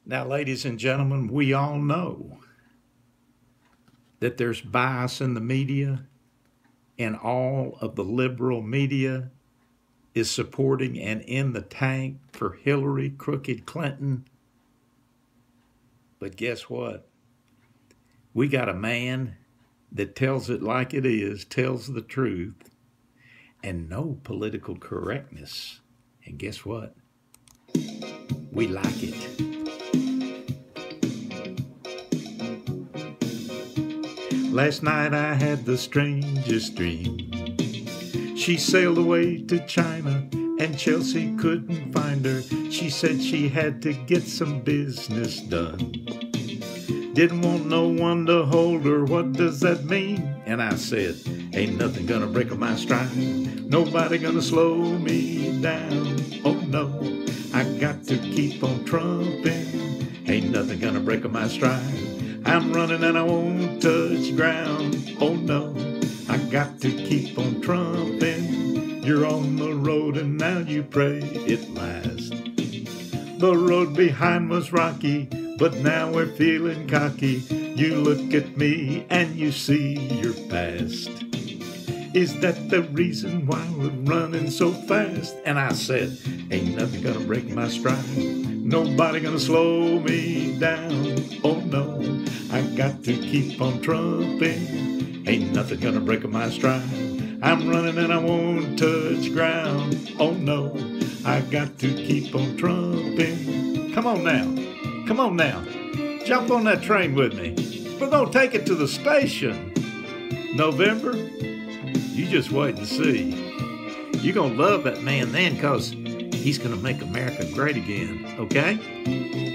Now, ladies and gentlemen, we all know that there's bias in the media, and all of the liberal media is supporting and in the tank for Hillary Crooked Clinton. But guess what? We got a man that tells it like it is, tells the truth, and no political correctness. And guess what? We like it. Last night I had the strangest dream. She sailed away to China and Chelsea couldn't find her. She said she had to get some business done. Didn't want no one to hold her, what does that mean? And I said, ain't nothing gonna break up my stride. Nobody gonna slow me down. Oh no, I got to keep on trumping. Ain't nothing gonna break up my stride. I'm running and I won't touch ground. Oh no, I got to keep on trumping. You're on the road and now you pray it lasts. The road behind was rocky, but now we're feeling cocky. You look at me and you see your past. Is that the reason why we're running so fast? And I said, ain't nothing gonna break my stride. Nobody gonna slow me down. Oh no, I got to keep on trumping. Ain't nothing gonna break my stride. I'm running and I won't touch ground. Oh no, I got to keep on trumping. Come on now, come on now. Jump on that train with me. We're gonna take it to the station. November, you just wait and see. You're gonna love that man then, cause he's gonna make America great again, okay?